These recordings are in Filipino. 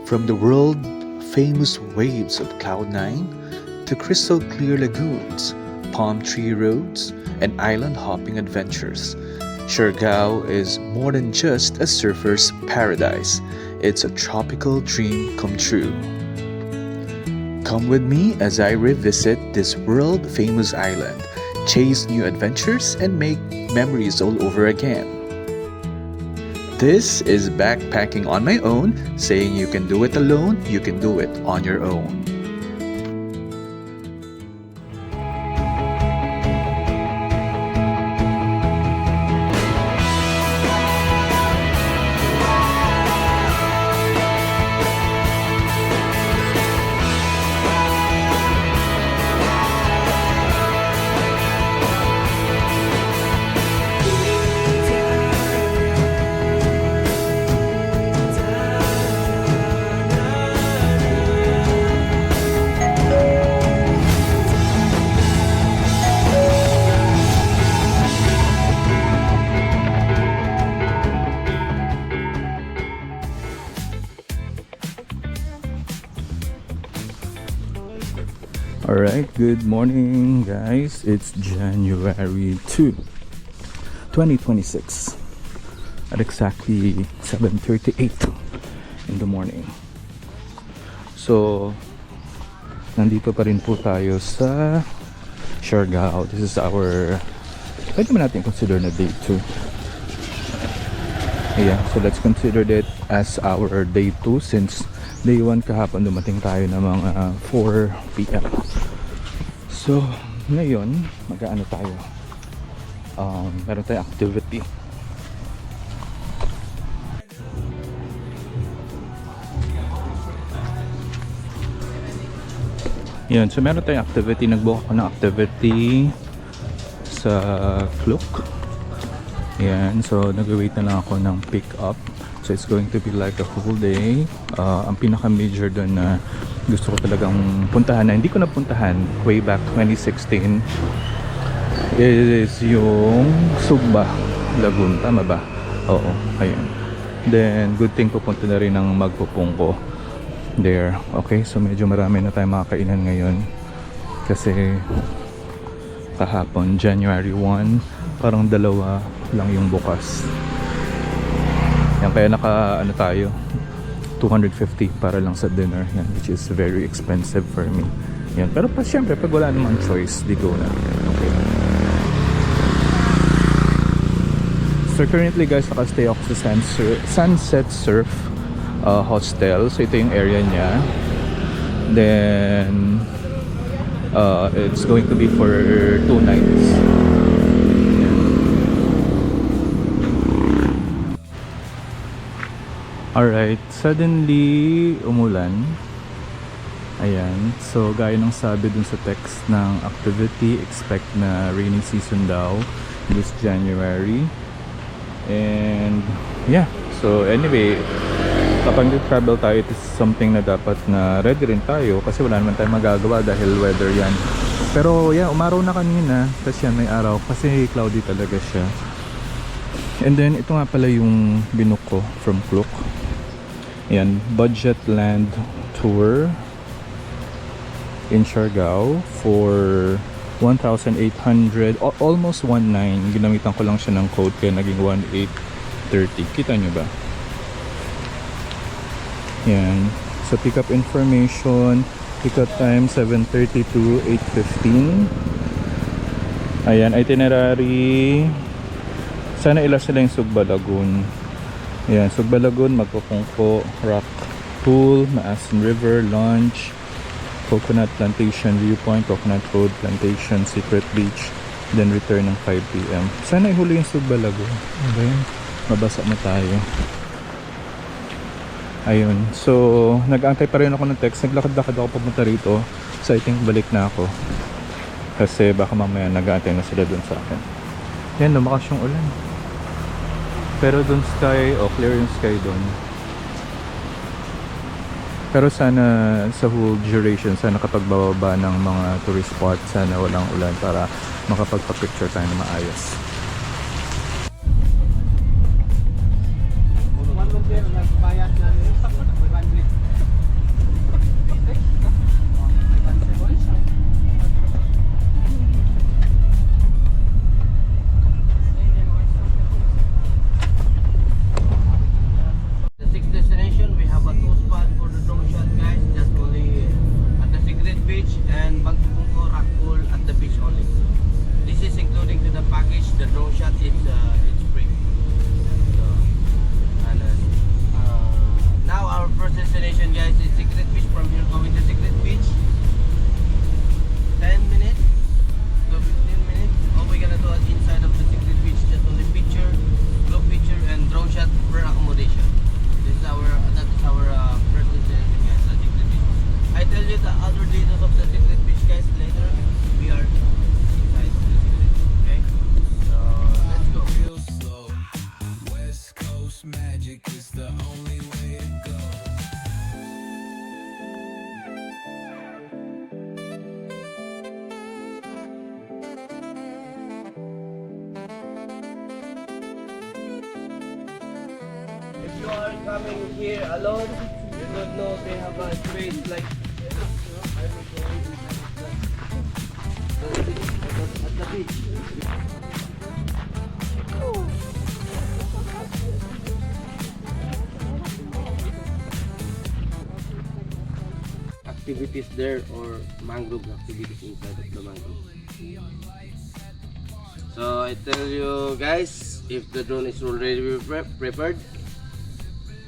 From the world-famous waves of Cloud9 to crystal-clear lagoons, palm tree roads, and island-hopping adventures, Siargao is more than just a surfer's paradise. It's a tropical dream come true. Come with me as I revisit this world-famous island, chase new adventures, and make memories all over again. This is Backpacking on My Own, saying you can do it alone, you can do it on your own. Alright, good morning guys. It's January 2, 2026 at exactly 7:38 in the morning. So, nandito pa rin po tayo sa Siargao. This is our, pwede mo natin consider na day 2. Yeah, so let's consider that as our day 2 since day 1 kahapon dumating tayo ng mga 4 PM. So, ngayon, mag-ano tayo? Meron tayong activity. Yan, so meron tayong activity. Nag-book ako ng activity sa Klook. Yan, so nag-wait na lang ako ng pick-up. So it's going to be like a full day. Ang pinaka-major doon na gusto ko talagang puntahan na hindi ko napuntahan way back 2016 is yung Sugba Lagoon. Tama ba? Oo, ayun. Then, good thing pupunta na rin ng Magpupungko there. Okay, so medyo marami na tayong makakainan ngayon kasi kahapon, January 1, parang 2 lang yung bukas. Yan, kaya ano tayo 250 para lang sa dinner yan, which is very expensive for me yan. Pero pa syempre pag wala namang choice, di go na. Okay, so currently guys, nakastay ako sa Sunset Surf Hostel. So ito yung area niya. Then it's going to be for 2 nights. Alright, suddenly umulan. Ayan, so gaya ng sabi dun sa text ng activity, expect na rainy season daw this January. And yeah, so anyway, kapag travel tayo, it is something na dapat na ready rin tayo kasi wala naman tayong magagawa dahil weather yan. Pero yeah, umaraw na kanina, kasi yan may araw kasi cloudy talaga siya. And then ito nga pala yung binook ko from Klook. Yan, budget land tour in Siargao for 1,800, almost 1,900. Ginamitan ko lang siya ng code kaya naging 1,830. Kita nyo ba? Yan, so pick up information, pick up time 7:30 to 8:15. Ayan, itinerary, sana ilas sila yung Sugba Lagoon. Ayan, Sugba Lagoon, Magpupungko, Rock Pool, Maasin River, Launch, Coconut Plantation Viewpoint, Coconut Road Plantation, Secret Beach, then return ng 5 PM. Sana ihuli yung Sugba Lagoon. Okay, mabasa na tayo. Ayun, so nag-aantay pa rin ako ng text. Naglakad-lakad ako papunta rito. So I think balik na ako kasi baka mamaya nag-aantay na sila dun sa akin. Yan, lumakas yung ulan. Pero dun sky, clear yung sky dun. Pero sana sa whole duration, sana kapag bababa ng mga tourist spot, sana walang ulan para makapagpa-picture tayo na maayos. accommodation, guys, is Secret Beach. From here going to Secret Beach, 10 minutes to 15 minutes. All we're gonna do at inside of the Secret Beach, just only picture, group picture, and drone shot per accommodation. This is our first destination, guys, the Secret Beach. I tell you the other details of the Secret Beach, guys, later. We are inside of the Secret Beach, okay? So let's go. Real slow. West Coast magic is the only way to go. If you are coming here alone, you don't know they have a space like at the beach. Activities there or mangrove activities inside of the mangrove. So I tell you guys, if the drone is already prepared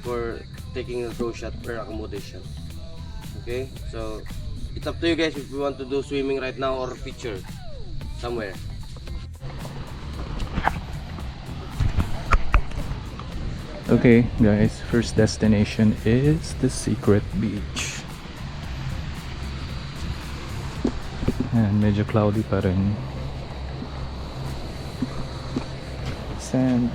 for taking a drone shot per accommodation. Okay, so it's up to you guys if you want to do swimming right now or picture somewhere. Okay guys, first destination is the Secret Beach. And medyo cloudy pa rin. Sand.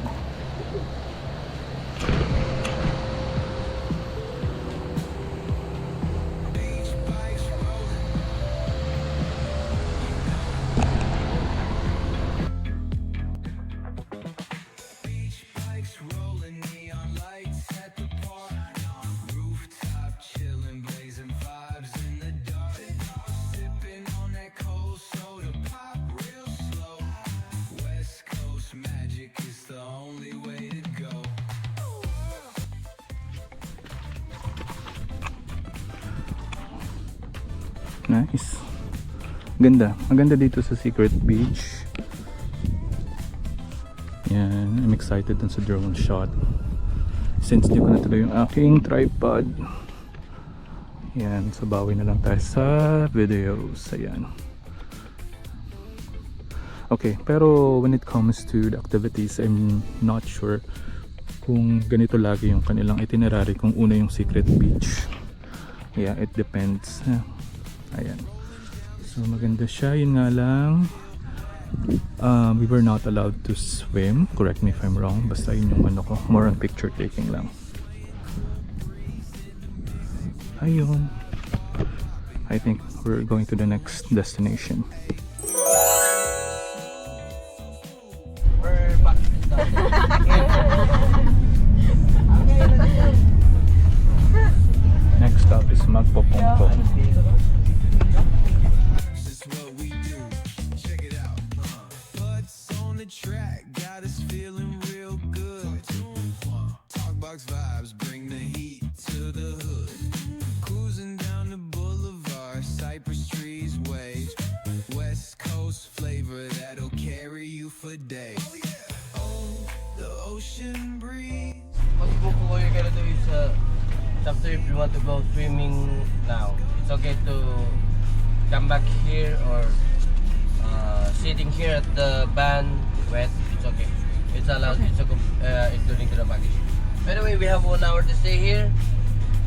Bikes rolling, neon lights at the park. Rooftop chilling, blazing vibes in the dark. Sipping on that cold soda pop real slow. West Coast magic is the only way to go. Nice. Ganda. Ang ganda dito sa Secret Beach. Yan. I'm excited dun sa drone shot. Since di ko na tuloy yung aking tripod. Yan. So bawi na lang tayo sa videos. Ayan. Okay. Pero when it comes to the activities, I'm not sure kung ganito lagi yung kanilang itinerary. Kung una yung Secret Beach. Yeah, it depends. Ayan. So maganda siya. Yun nga lang, we were not allowed to swim. Correct me if I'm wrong. Basta yun yung ano ko. More on picture taking lang. Ayun. I think we're going to the next destination. We're back. Next stop is Magpopongko. This is what we do. Check it out. Butts on the track, got us feeling real good. Talkbox vibes bring the heat to the hood. Cruising down the boulevard, cypress trees wave. West Coast flavor that'll carry you for days. Oh, the ocean breeze. What you're gonna do is it's up to you if you want to go swimming now. It's okay to come back here or sitting here at the van wet. It's okay. It's allowed. It's including to the package. By the way, we have 1 hour to stay here,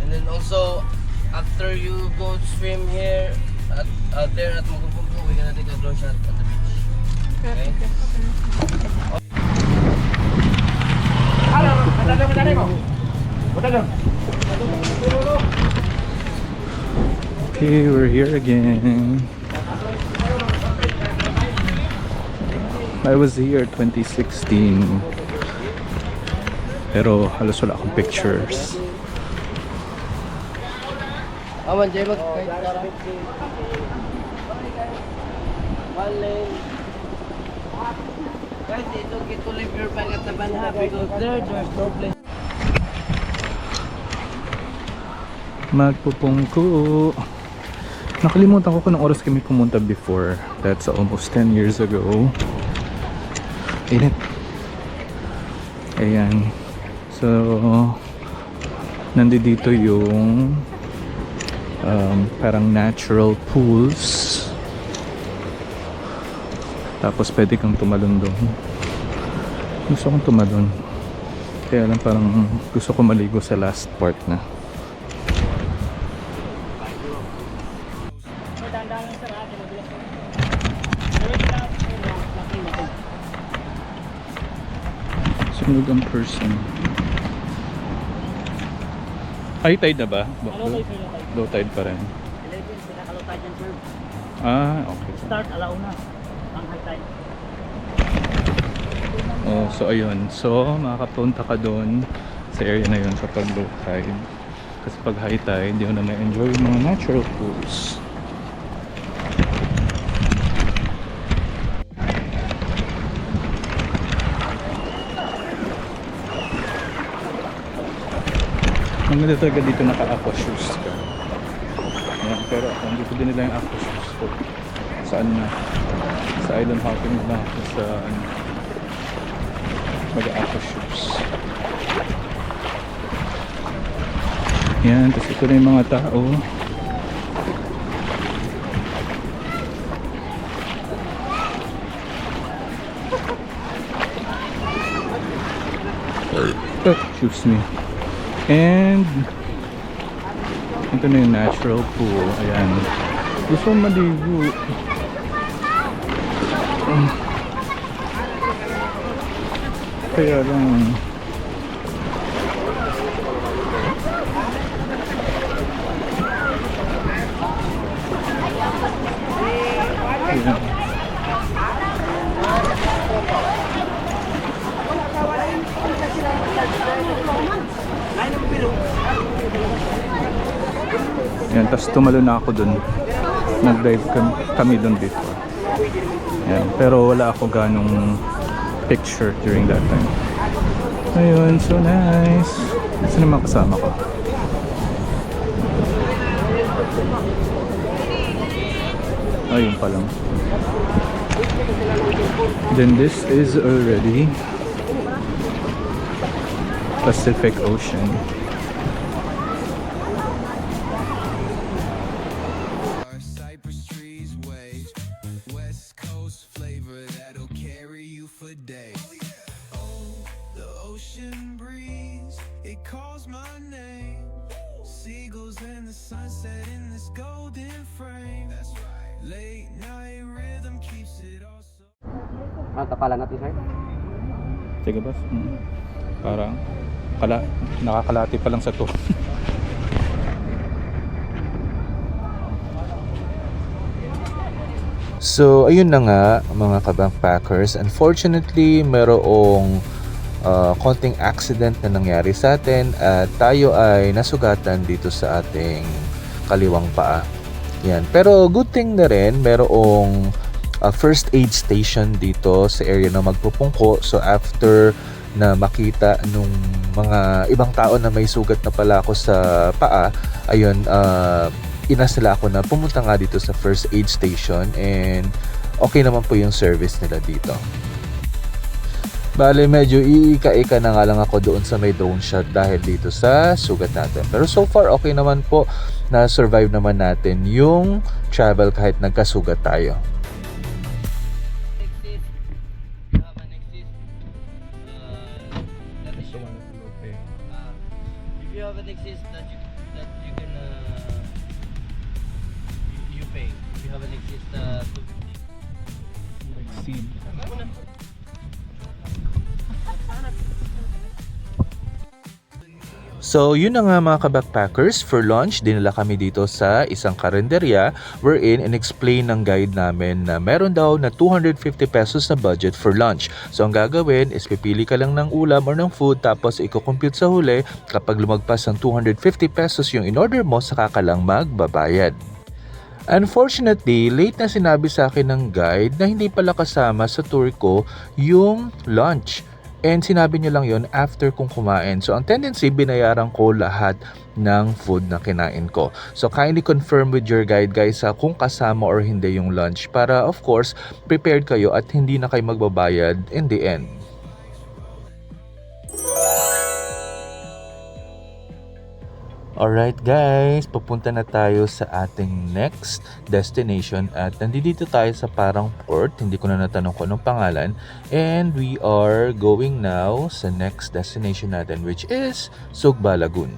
and then also after you go swim here there at Magpopongko, we're gonna take a drone shot at the beach. Okay. Okay, we're here again. I was here 2016. Pero halos wala akong pictures. Aman, Jay, kahit tara. One lane. Guys, it's okay to leave your bag at the van because there's no place. Magpopongko. Nakalimutan ko kung anong oras kami pumunta before. That's almost 10 years ago. Init. Ayan. So, nandito yung parang natural pools. Tapos pwede kang tumalon doon. Gusto kong tumalon. Kaya lang parang gusto ko maligo sa last part na. Sunod ang person. High tide na ba? Low tide pa rin. 11, pinakalow tayo dyan, sir. Okay. Start, alauna. Ang high tide. Oh, so ayun. So, makakapunta ka doon sa area na yun kapag low tide. Kasi pag high tide, hindi mo na may enjoy yung mga natural pools. Ang ganda talaga dito naka-aqua shoes ka. Ayan, pero hindi ko din nila yung aqua shoes ko. Saan na? Sa island hopping na ako sa mag-aqua shoes. Yan, tapos ito na yung mga tao. Excuse me. And ito na yung natural pool. Ayan. Gusto kong maligo. Kaya lang ayan. Yan, tapos tumalo na ako dun. Nag-dive kami dun before. Yan, pero wala ako ganong picture during that time. Ayun, so nice. Sino naman kasama ko? Ayun pa lang. Then this is already Pacific Ocean. Cypress trees wave, West Coast flavor that'll carry you for days. Oh, the ocean breeze, it calls my name. Seagulls in the sunset in this golden frame. That's right. Late night rhythm keeps it all so. Ano kapalan natin, sir? Sige boss. Parang nakakalati pa lang sa to. So, ayun na nga mga kabackpackers. Unfortunately, merong konting accident na nangyari sa atin at tayo ay nasugatan dito sa ating kaliwang paa. Yan. Pero good thing na rin, merong first aid station dito sa area na magpupungko. So, after na makita nung mga ibang tao na may sugat na pala ako sa paa, ayun, inasala ako na pumunta nga dito sa first aid station and okay naman po yung service nila dito. Bale, medyo iika-ika na nga lang ako doon sa may drone shot dahil dito sa sugat natin. Pero so far, okay naman po na survive naman natin yung travel kahit nagkasugat tayo. If you have an exist that you can you pay. If you have an exist Exceed. So, yun na nga mga kabackpackers, for lunch, dinala kami dito sa isang karinderya wherein in-explain ng guide namin na meron daw na 250 pesos na budget for lunch. So, ang gagawin is pipili ka lang ng ulam or ng food tapos i-compute sa huli kapag lumagpas ng 250 pesos yung in-order mo, saka ka lang magbabayad. Unfortunately, late na sinabi sa akin ng guide na hindi pala kasama sa tour ko yung lunch. And sinabi niya lang yon after kong kumain. So, ang tendency, binayaran ko lahat ng food na kinain ko. So, kindly confirm with your guide guys kung kasama or hindi yung lunch para, of course, prepared kayo at hindi na kayo magbabayad in the end. Alright guys, papunta na tayo sa ating next destination at nandito tayo sa parang port, hindi ko na natanong kung anong pangalan, and we are going now sa next destination natin which is Sugba Lagoon.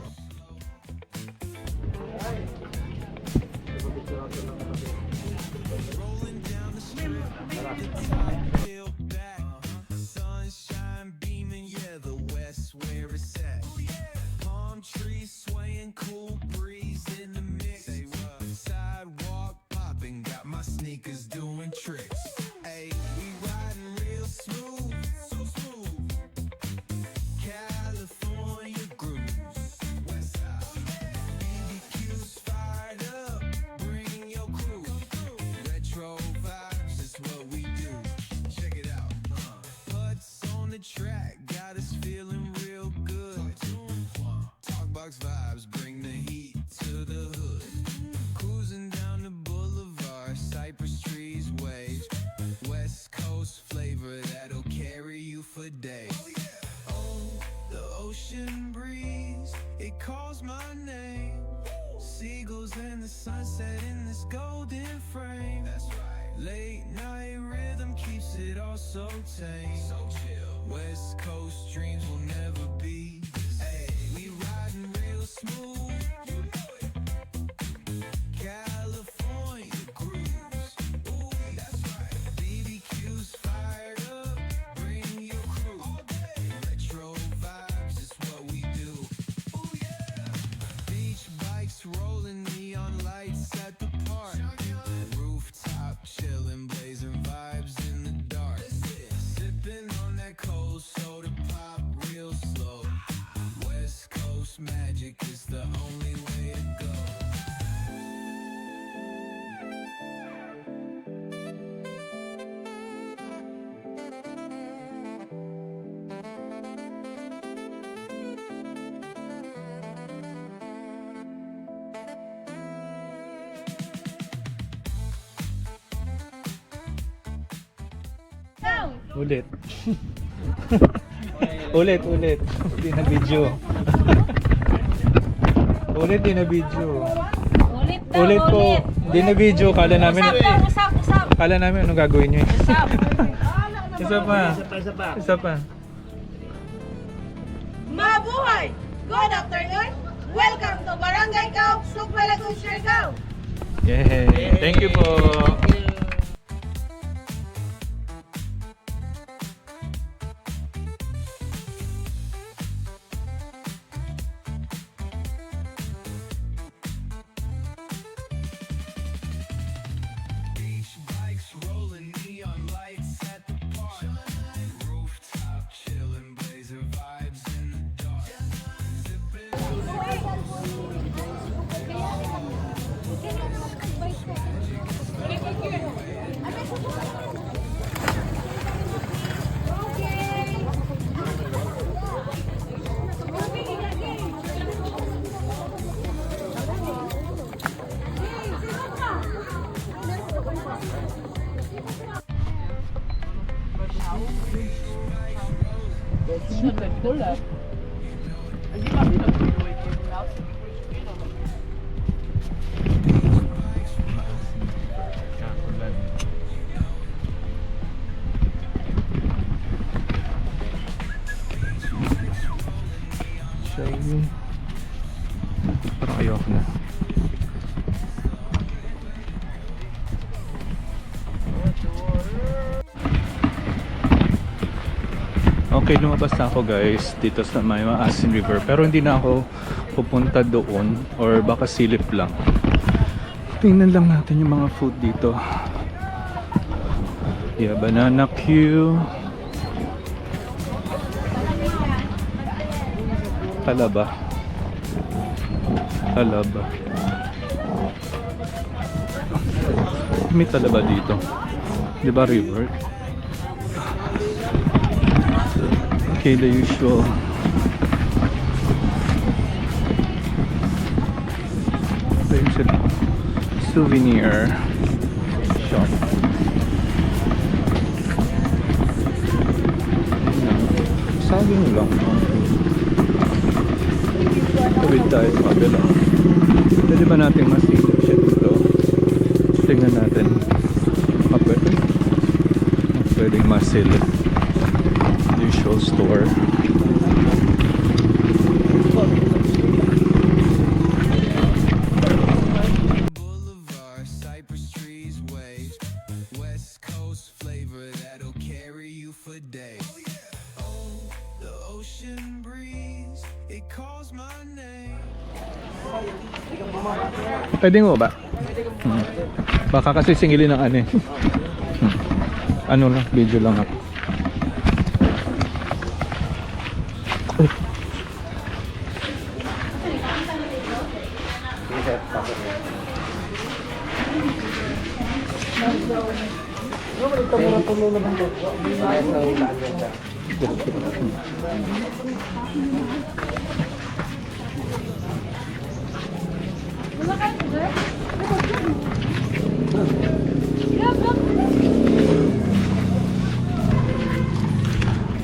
Feel back, sunshine beaming, yeah, the west where it's at. Palm trees swaying, cool breeze in the mix. Sidewalk popping, got my sneakers doing tricks. Hey, we riding real smooth, so smooth. California grooves, west side. BBQ's fired up, bring your crew. Retro vibes is what we do. Check it out. Putts on the track, got us feeling real good. Talkbox vibes, bring the heat to the hood. Cruising down the boulevard, cypress trees wave. West Coast flavor that'll carry you for days. Oh, the ocean breeze, it calls my name. Seagulls and the sunset in this golden frame. That's right. Late night rhythm keeps it all so tame. So chill. West Coast dreams will never be. Hey, we riding real smooth. You know it. California grooves. Ooh, that's right. BBQ's fired up. Bring your crew. All day. Retro vibes is what we do. Ooh, yeah. Beach bikes rolling, neon lights at the park. Rooftop chilling, blazing vibes in the dark. Sipping on that cold soda pop real slow. West Coast magic is the only way to go. Ulit. ulit. Di na video. ulit, di na video. Ulit daw, Ulit po. Di na video. Kala namin, Usap. kala namin anong gagawin nyo eh. Usap. Isa pa. Isa pa. Mabuhay! Good afternoon! Welcome to Barangay Cao, Sugba Lagoon, Siargao! Yay! Thank you po. Beach bikes rolling, neon lights at the park. Rooftop chilling, blazer vibes in the dark. Sipping. Shiny. Parang ayoko na. Okay, lumabas na ako guys dito sa may Maasin River, pero hindi na ako pupunta doon or baka silip lang. Tingnan lang natin yung mga food dito. Yeah, banana queue. Talaba. May talaba dito. Di ba river? Okay, the usual. There's a souvenir shop. Saging lang. Tawid tayo sa kabila. Pwede ba natin masilip siya dito? Tingnan natin. Pwede. Pwede masilip. Usual store. Boulevard, cypress trees, waves, West Coast flavor that'll carry you for days. Oh, the ocean breeze, it calls my name. Pwede mo ba? Baka kasi singilin ng ano eh. Ano lang, video lang ako.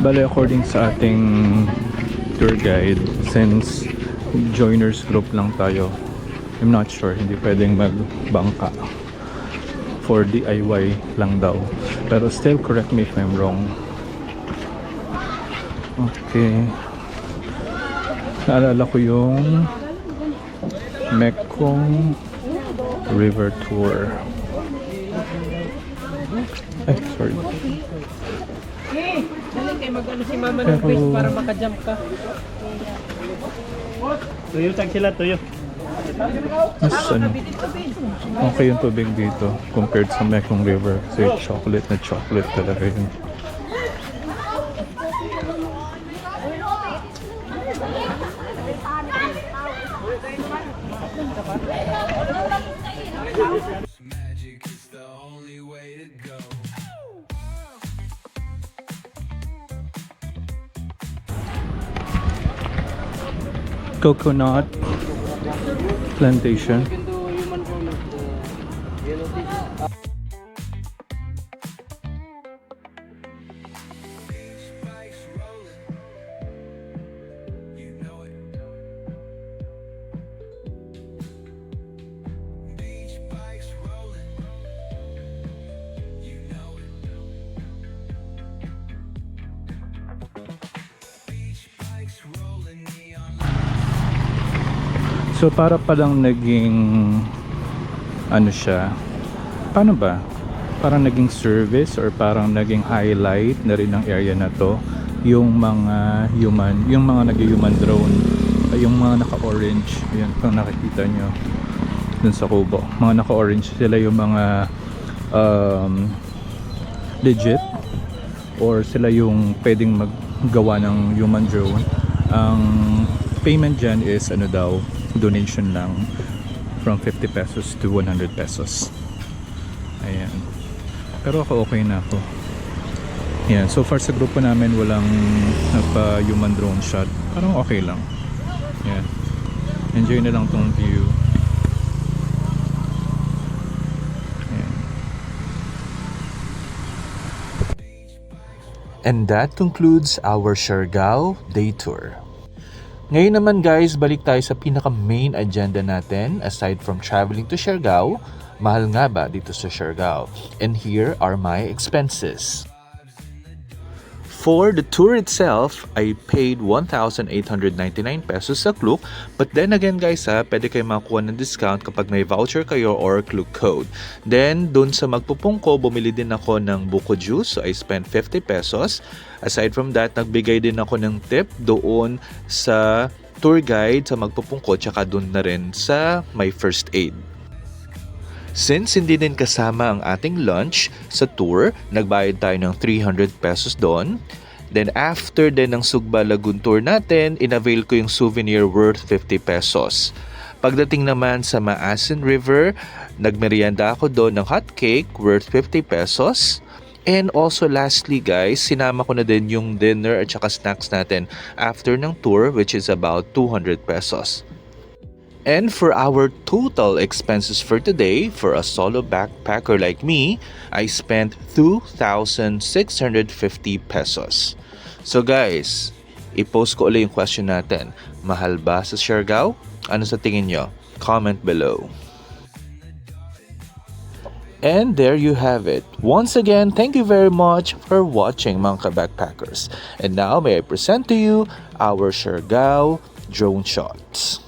Bale, according sa ating tour guide, since joiners group lang tayo, I'm not sure, hindi pwedeng magbangka. For DIY lang daw. Pero still, correct me if I'm wrong. Okay. Naalala ko yung Mekong River Tour. Ay, sorry. Dali kayo mag-ano si mama ng face para makajump ka. Tuyo tag sila, tuyo. Mas ano, okay yung tubig dito compared sa Mekong River. Kasi chocolate na chocolate talaga yun. Magic is the only way to go. Coconut plantation. Bikes rolling, you know it. Beach bikes rolling, you know it. Beach bikes rolling, neon. So para palang naging ano siya, paano ba? Parang naging service or parang naging highlight na rin ng area na to yung mga nag-human drone, yung mga naka-orange, yun kung nakikita nyo dun sa kubo, mga naka-orange sila yung mga legit or sila yung pwedeng maggawa ng human drone. Ang payment dyan is ano daw, donation lang from 50 pesos to 100 pesos. Ayan. Pero ako okay na ako. Ayan. So far sa grupo namin walang nagpa-human drone shot. Parang okay lang. Ayan. Enjoy na lang tong view. Ayan. And that concludes our Siargao day tour. Ngayon naman guys, balik tayo sa pinaka main agenda natin. Aside from traveling to Siargao, mahal nga ba dito sa Siargao? And here are my expenses. For the tour itself, I paid 1,899 pesos sa Klook. But then again guys pwede kayo makakuha ng discount kapag may voucher kayo or Klook code. Then dun sa magpupungko, bumili din ako ng buko juice. So I spent 50 pesos. Aside from that, nagbigay din ako ng tip doon sa tour guide sa magpupungko, tsaka doon na rin sa my first aid. Since hindi din kasama ang ating lunch sa tour, nagbayad tayo ng 300 pesos doon. Then after din ng Sugba Lagoon tour natin, inavail ko yung souvenir worth 50 pesos. Pagdating naman sa Maasin River, nagmerienda ako doon ng hot cake worth 50 pesos. And also lastly guys, sinama ko na din yung dinner at saka snacks natin after ng tour, which is about 200 pesos. And for our total expenses for today, for a solo backpacker like me, I spent 2,650 pesos. So guys, i-post ko ulit yung question natin. Mahal ba sa Siargao? Ano sa tingin nyo? Comment below. And there you have it. Once again, thank you very much for watching mga ka-backpackers. And now may I present to you our Siargao drone shots.